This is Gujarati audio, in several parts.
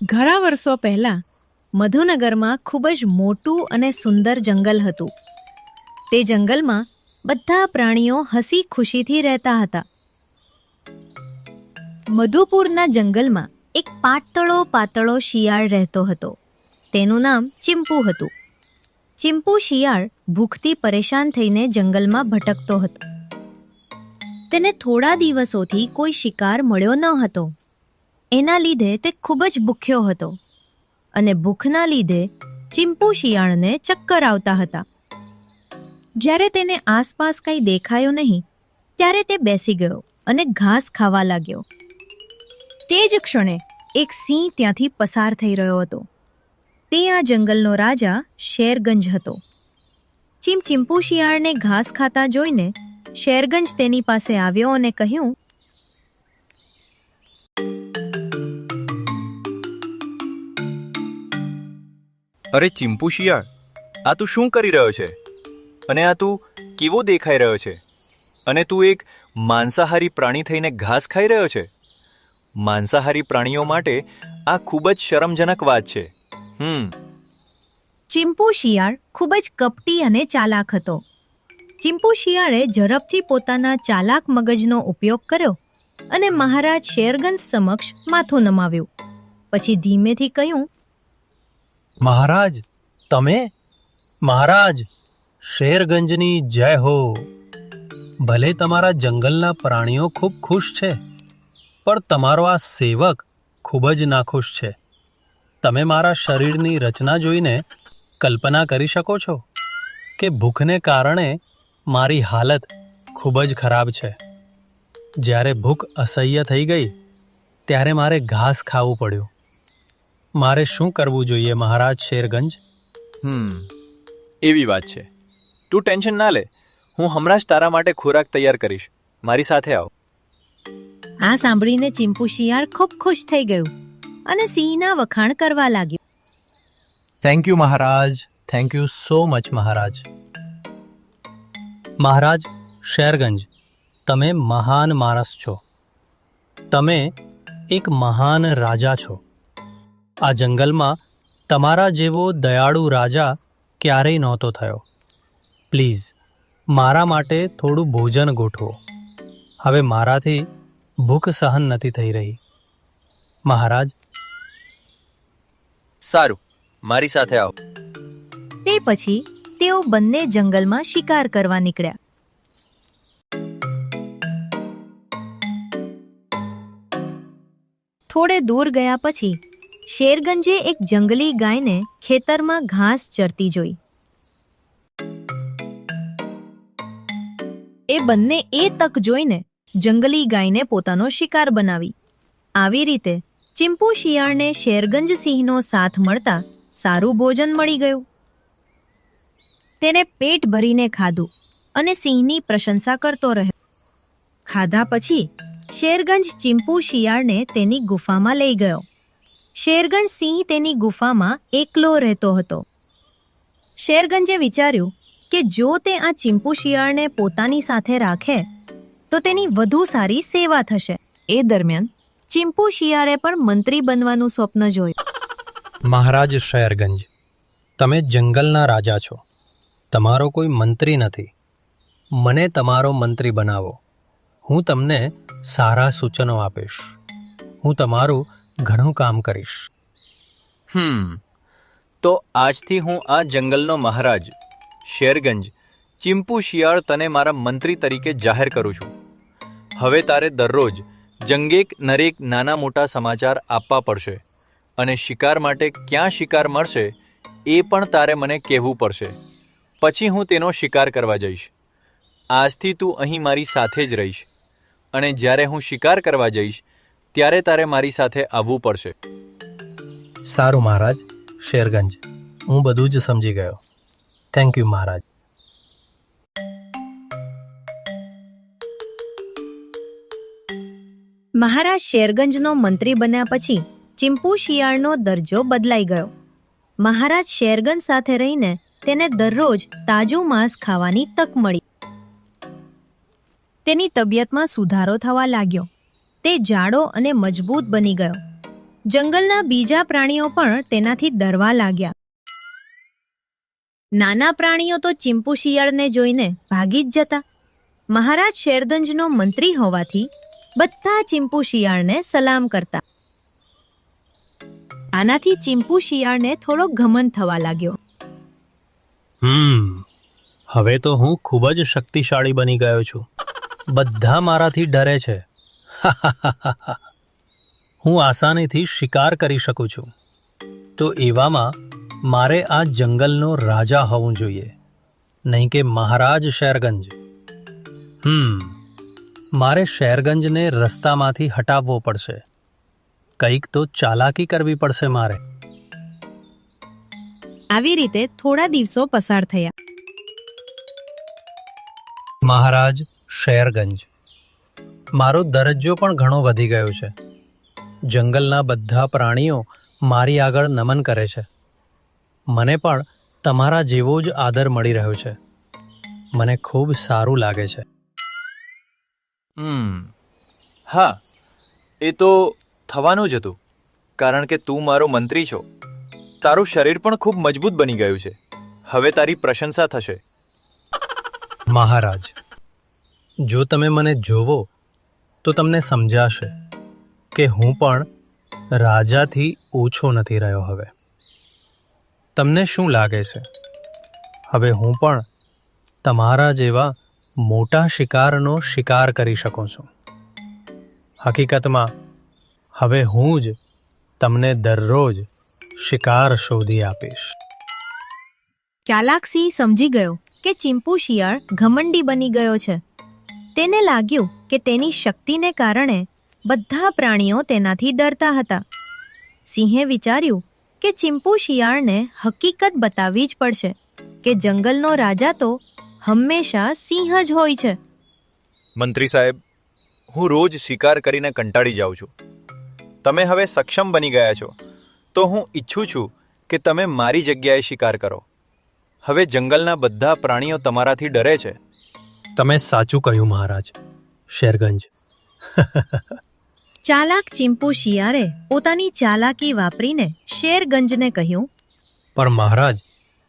ઘણા વર્ષો પહેલા મધુનગરમાં ખૂબ જ મોટું અને સુંદર જંગલ હતું. તે જંગલમાં બધા પ્રાણીઓ હસી ખુશીથી રહેતા હતા. મધુપુરના જંગલમાં એક પાતળો શિયાળ રહેતો હતો. તેનું નામ ચિંપુ હતું. ચિંપુ શિયાળ ભૂખથી પરેશાન થઈને જંગલમાં ભટકતો હતો. તેને થોડા દિવસોથી કોઈ શિકાર મળ્યો ન હતો. એના લીધે તે ખૂબ જ ભૂખ્યો હતો અને ભૂખના લીધે ચિંપુ શિયાળને ચક્કર આવતા હતા. જ્યારે તેને આસપાસ કંઈ દેખાયો નહીં ત્યારે તે બેસી ગયો અને ઘાસ ખાવા લાગ્યો. તે જ ક્ષણે એક સિંહ ત્યાંથી પસાર થઈ રહ્યો હતો. તે આ જંગલનો રાજા શેરગંજ હતો. ચિંપુ શિયાળને ઘાસ ખાતા જોઈને શેરગંજ તેની પાસે આવ્યો અને કહ્યું, અરે ચિંપુ શિયાળ, આ તું શું કરી રહ્યો છે? અને આ તું કેવો દેખાઈ રહ્યો છે? અને તું એક માંસાહારી પ્રાણી થઈને ઘાસ ખાઈ રહ્યો છે? માંસાહારી પ્રાણીઓ માટે આ ખૂબ જ શરમજનક વાત છે. ચિંપુ શિયાળ ખૂબ જ કપટી અને ચાલાક હતો. ચિંપુ શિયાળે ઝડપથી પોતાના ચાલાક મગજનો ઉપયોગ કર્યો અને મહારાજ શેરગંજ સમક્ષ માથું નમાવ્યું. પછી ધીમેથી કહ્યું, મહારાજ, તમે? મહારાજ, શેરગંજની જય હો. ભલે તમારા જંગલના પ્રાણીઓ ખૂબ ખુશ છે, પણ તમારો આ સેવક ખૂબ જ નાખુશ છે. તમે મારા શરીરની રચના જોઈને કલ્પના કરી શકો છો કે ભૂખને કારણે મારી હાલત ખૂબ જ ખરાબ છે. જ્યારે ભૂખ અસહ્ય થઈ ગઈ ત્યારે મારે ઘાસ ખાવું પડ્યું. મારે શું કરવું જોઈએ મહારાજ શેરગંજ? એવી વાત છે. તું ટેન્શન ના લે, હું હમણાં જ તારા માટે ખોરાક તૈયાર કરીશ. મારી સાથે આવ. આ સાંભળીને ચિંપુ શિયાળ ખૂબ ખુશ થઈ ગયું અને સિંહના વખાણ કરવા લાગ્યું. થેન્ક યુ મહારાજ, થેન્ક યુ સો મચ મહારાજ. મહારાજ શેરગંજ, તમે મહાન માણસ છો. તમે એક મહાન રાજા છો. આ જંગલમાં તમારા જેવો દયાળુ રાજા ક્યારેય નહોતો થયો. પ્લીઝ મારા માટે થોડું ભોજન ગોઠવો. હવે મારાથી ભૂખ સહન નથી થઈ રહી. મહારાજ. સારું, મારી સાથે આવ. તે પછી તેઓ બંને જંગલમાં શિકાર કરવા નીકળ્યા. થોડે દૂર ગયા પછી શેરગંજે એક જંગલી ગાયને ખેતરમાં ઘાસ ચરતી જોઈ. એ બંને એ તક જોઈને જંગલી ગાયને પોતાનો શિકાર બનાવી. આવી રીતે ચિંપુ શિયાળને શેરગંજ સિંહનો સાથ મળતા સારું ભોજન મળી ગયું. તેને પેટ ભરીને ખાધું અને સિંહની પ્રશંસા કરતો રહ્યો. ખાધા પછી શેરગંજ ચિંપુ શિયાળને તેની ગુફામાં લઈ ગયો. શેરગંજ સિંહ તેની ગુફામાં એકલો રહેતો હતો. શેરગંજે વિચાર્યું કે જો તે આ ચિંપુ શિયાળને પોતાની સાથે રાખે તો તેની વધુ સારી સેવા થશે. એ દરમિયાન ચિંપુ શિયાળે પણ મંત્રી બનવાનું સ્વપ્ન જોયું. મહારાજ શેરગંજ, તમે જંગલના રાજા છો. તમારો કોઈ મંત્રી નથી. મને તમારો મંત્રી બનાવો. હું તમને સારા સૂચનો આપીશ. હું તમારું ઘણું કામ કરીશ. તો આજથી હું આ જંગલનો મહારાજ શેરગંજ ચિંપુ શિયાળ તને મારા મંત્રી તરીકે જાહેર કરું છું. હવે તારે દરરોજ જંગેક નરેક નાના મોટા સમાચાર આપવા પડશે અને શિકાર માટે ક્યાં શિકાર મળશે એ પણ તારે મને કહેવું પડશે. પછી હું તેનો શિકાર કરવા જઈશ. આજથી તું અહીં મારી સાથે જ રહીશ અને જ્યારે હું શિકાર કરવા જઈશ ત્યારે તારે મારી સાથે આવવું પડશે. સારું મહારાજ શેરગંજ, હું બધું જ સમજી ગયો. થેન્ક યુ મહારાજ. મહારાજ શેરગંજનો મંત્રી બન્યા પછી ચિંપુ શિયાળનો દરજ્જો બદલાઈ ગયો. મહારાજ શેરગંજ સાથે રહીને તેને દરરોજ તાજું માંસ ખાવાની તક મળી. તેની તબિયતમાં સુધારો થવા લાગ્યો. તે જાડો અને મજબૂત બની ગયો. જંગલના બીજા પ્રાણીઓ પણ તેનાથી ડરવા લાગ્યા. નાના પ્રાણીઓ તો ચિંપુ શિયાળને જોઈને ભાગી જ જતા. મહારાજ શેરગંજનો મંત્રી હોવાથી બધા ચિંપુ શિયાળને સલામ કરતા. આનાથી ચિંપુ શિયાળને થોડો ઘમંડ થવા લાગ્યો. હવે તો હું ખૂબ જ શક્તિશાળી બની ગયો છું. બધા મારાથી ડરે છે. હું આસાનીથી શિકાર કરી શકું છું. તો એવામાં મારે આ જંગલનો રાજા હોવું જોઈએ, નહીં કે મહારાજ શેરગંજ. મારે શેરગંજને રસ્તામાંથી હટાવવો પડશે. કંઈક તો ચાલાકી કરવી પડશે મારે. આવી રીતે થોડા દિવસો પસાર થયા. મહારાજ શેરગંજ, મારો દરજ્જો પણ ઘણો વધી ગયો છે. જંગલના બધા પ્રાણીઓ મારી આગળ નમન કરે છે. મને પણ તમારા જેવો જ આદર મળી રહ્યો છે. મને ખૂબ સારું લાગે છે. હા, એ તો થવાનું જ હતું, કારણ કે તું મારો મંત્રી છો. તારું શરીર પણ ખૂબ મજબૂત બની ગયું છે. હવે તારી પ્રશંસા થશે. મહારાજ, જો તમે મને જોવો તો તમને સમજાશે કે હું પણ રાજાથી ઓછો નથી રહ્યો. હવે તમને શું લાગે છે, હવે હું પણ તમારા જેવા મોટા શિકારનો શિકાર કરી શકું છું? હકીકતમાં હવે હું જ તમને દરરોજ શિકાર શોધી આપીશ. ચાલાક સિંહ સમજી ગયો કે ચિંપુ શિયાળ ઘમંડી બની ગયો છે. તેને લાગ્યું કે તેની શક્તિને કારણે બધા પ્રાણીઓ તેનાથી ડરતા હતા. સિંહે વિચાર્યું કે ચિંપુ શિયાળને હકીકત બતાવવી જ પડશે કે જંગલનો રાજા તો હંમેશા સિંહ જ હોય છે. મંત્રી સાહેબ, હું રોજ શિકાર કરીને કંટાળી જાઉં છું. તમે હવે સક્ષમ બની ગયા છો, તો હું ઈચ્છું છું કે તમે મારી જગ્યાએ શિકાર કરો. હવે જંગલના બધા પ્રાણીઓ તમારાથી ડરે છે. તમે સાચું કહ્યું મહારાજ શેરગંજ. ચાલાક ચિંપુ શિયાળે પોતાની ચાલાકી વાપરીને શેરગંજને કહ્યું, પણ મહારાજ,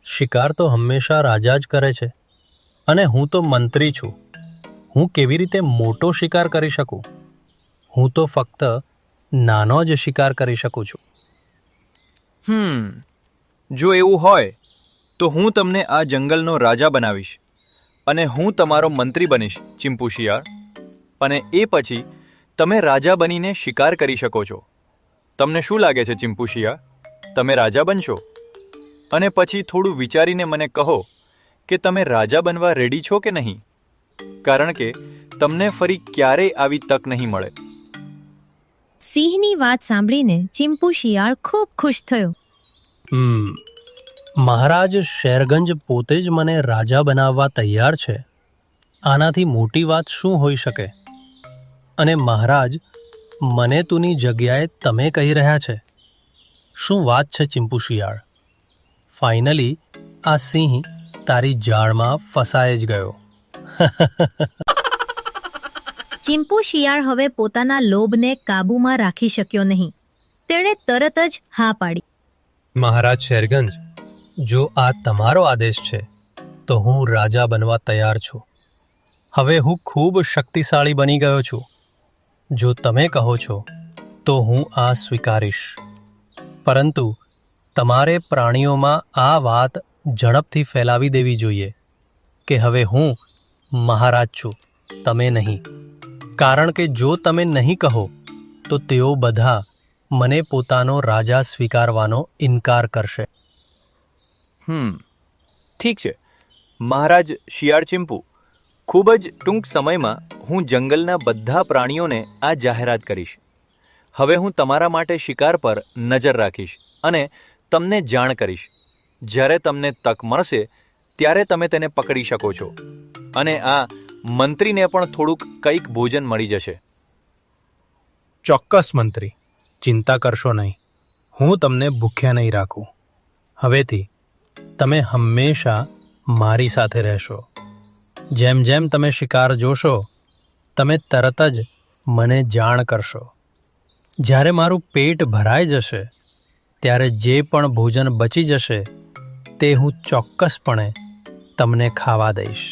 શિકાર તો હંમેશા રાજા જ કરે છે, અને હું તો મંત્રી છું. હું કેવી રીતે મોટો શિકાર કરી શકું? હું તો ફક્ત નાનો જ શિકાર કરી શકું છું. જો એવું હોય તો હું તમને આ જંગલનો રાજા બનાવીશ અને હું તમારો મંત્રી બનીશ, ચિંપુ શિયાળ. અને એ પછી તમે રાજા બનીને શિકાર કરી શકો છો. તમને શું લાગે છે ચિંપુ શિયાળ, તમે રાજા બનશો? અને પછી થોડું વિચારીને મને કહો કે તમે રાજા બનવા રેડી છો કે નહીં, કારણ કે તમને ફરી ક્યારેય આવી તક નહીં મળે. સિંહની વાત સાંભળીને ચિંપુ શિયાળ ખૂબ ખુશ થયો. મહારાજ શેરગંજ પોતે જ મને રાજા બનાવવા તૈયાર છે. આનાથી મોટી વાત શું હોઈ શકે? અને મહારાજ, મને તુની જગ્યાએ તમે કહી રહ્યા છે. શું વાત છે ચિંપુ શિયાળ? ફાઇનલી આ સિંહ તારી જાળમાં ફસાઈ જ ગયો. ચિંપુ શિયાળ હવે પોતાના લોભને કાબૂમાં રાખી શક્યો નહીં. તેણે તરત જ હા પાડી. મહારાજ શેરગંજ, જો આ તમારો આદેશ છે તો હું રાજા બનવા તૈયાર છું. હવે હું ખૂબ શક્તિશાળી બની ગયો છું. જો તમે કહો છો તો હું આ સ્વીકારીશ. પરંતુ તમારે પ્રાણીઓમાં આ વાત ઝડપથી ફેલાવી દેવી જોઈએ કે હવે હું મહારાજ છું, તમે નહીં. કારણ કે જો તમે નહીં કહો તો તેઓ બધા મને પોતાનો રાજા સ્વીકારવાનો ઇનકાર કરશે. ઠીક છે મહારાજ શિયાળ ચિંપુ, ખૂબ જ ટૂંક સમયમાં હું જંગલના બધા પ્રાણીઓને આ જાહેરાત કરીશ. હવે હું તમારા માટે શિકાર પર નજર રાખીશ અને તમને જાણ કરીશ. જ્યારે તમને તક મળશે ત્યારે તમે તેને પકડી શકો છો, અને આ મંત્રીને પણ થોડુંક કંઈક ભોજન મળી જશે. ચોક્કસ મંત્રી, ચિંતા કરશો નહીં. હું તમને ભૂખ્યા નહીં રાખું. હવેથી તમે હંમેશા મારી સાથે રહેશો. જેમ જેમ તમે શિકાર જોશો તમે તરત જ મને જાણ કરશો. જ્યારે મારું પેટ ભરાઈ જશે ત્યારે જે પણ ભોજન બચી જશે તે હું ચોક્કસપણે તમને ખાવા દઈશ.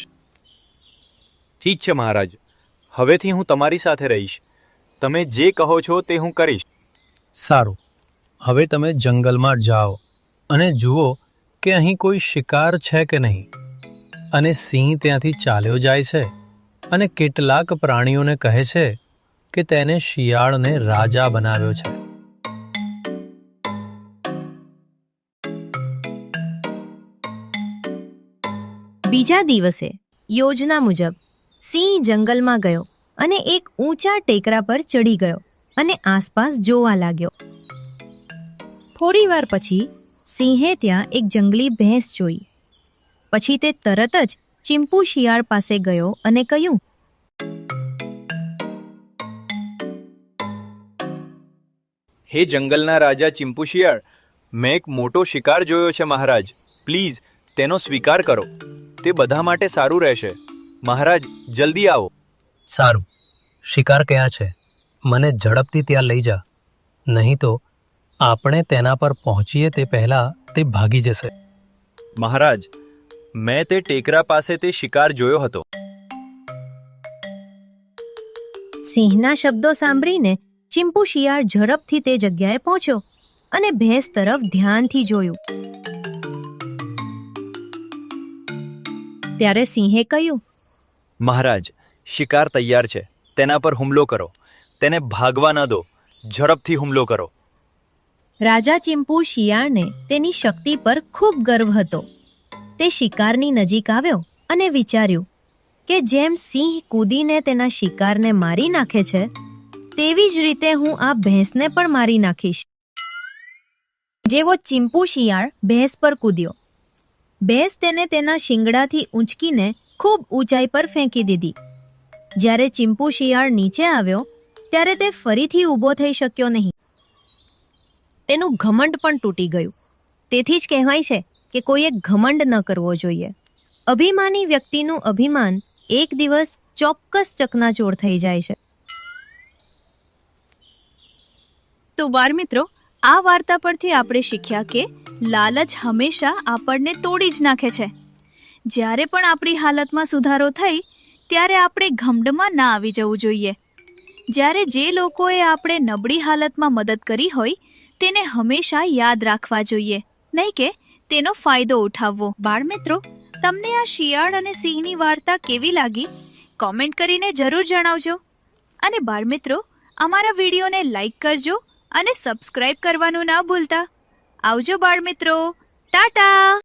ઠીક છે મહારાજ, હવેથી હું તમારી સાથે રહીશ. તમે જે કહો છો તે હું કરીશ. સારું, હવે તમે જંગલમાં જાઓ અને જુઓ કે અહીં કોઈ શિકાર છે કે નહીં. અને સિંહ ત્યાંથી ચાલ્યો જાય છે અને કેટલાક પ્રાણીઓને કહે છે કે તેને શિયાળને રાજા બનાવ્યો છે. બીજા દિવસે યોજના મુજબ સિંહ જંગલમાં ગયો અને એક ઊંચા ટેકરા પર ચડી ગયો અને આસપાસ જોવા લાગ્યો. થોડીવાર પછી સિંહે ત્યાં એક જંગલી ભેંસ જોઈ. પછી તે તરત જ ચિંપુ શિયાળ પાસે ગયો અને કહ્યું, હે જંગલના રાજા ચિંપુ શિયાળ, મેં એક મોટો શિકાર જોયો છે મહારાજ. પ્લીઝ તેનો સ્વીકાર કરો. તે બધા માટે સારું રહેશે. મહારાજ જલ્દી આવો. સારું, શિકાર ક્યાં છે? મને ઝડપથી ત્યાં લઈ જા, નહીં તો આપણે તેના પર પહોંચીએ તે પહેલાં તે ભાગી જશે. મહારાજ, મેં તે ટેકરા પાસે તે શિકાર જોયો હતો. સિંહના શબ્દો સાંભળીને ચિંપુ શિયાળ ઝડપથી તે જગ્યાએ પહોંચ્યો અને ભેંસ તરફ ધ્યાનથી જોયું. ત્યારે સિંહે કહ્યું, મહારાજ, શિકાર તૈયાર છે. તેના પર હુમલો કરો. તેને ભાગવા ન દો. ઝડપથી હુમલો કરો. રાજા ચિંપુ શિયાળને તેની શક્તિ પર ખૂબ ગર્વ હતો. તે શિકારની નજીક આવ્યો અને વિચાર્યું કે જેમ સિંહ કૂદીને તેના શિકારને મારી નાખે છે તેવી જ રીતે હું આ ભેંસને પણ મારી નાખીશ. જેવો ચિંપુ શિયાળ ભેંસ પર કૂદ્યો, ભેંસ તેને તેના શિંગડાથી ઊંચકીને ખૂબ ઊંચાઈ પર ફેંકી દીધી. જ્યારે ચિંપુ શિયાળ નીચે આવ્યો ત્યારે તે ફરીથી ઊભો થઈ શક્યો નહીં. તેનું ઘમંડ પણ તૂટી ગયું. તેથી જ કહેવાય છે કે કોઈએ ઘમંડ ન કરવો જોઈએ. અભિમાની વ્યક્તિનું અભિમાન એક દિવસ ચોક્કસ ચકનાચૂર થઈ જાય છે. તો બાળ મિત્રો, આ વાર્તા પરથી આપણે શીખ્યા કે લાલચ હંમેશા આપણને તોડી જ નાખે છે. જ્યારે પણ આપણી હાલતમાં સુધારો થઈ ત્યારે આપણે ઘમંડમાં ના આવી જવું જોઈએ. જ્યારે જે લોકોએ આપણે નબળી હાલતમાં મદદ કરી હોય તેને હંમેશા યાદ રાખવા જોઈએ, નહીં કે તેનો ફાયદો ઉઠાવવો. બાળ મિત્રો, તમને આ શિયાળ અને સિંહની વાર્તા કેવી લાગી? કોમેન્ટ કરીને જરૂર જણાવજો. અને બાળ મિત્રો, અમારા વિડીયોને લાઈક કરજો અને સબસ્ક્રાઇબ કરવાનું ના ભૂલતા. આવજો બાળ મિત્રો. ટાટા.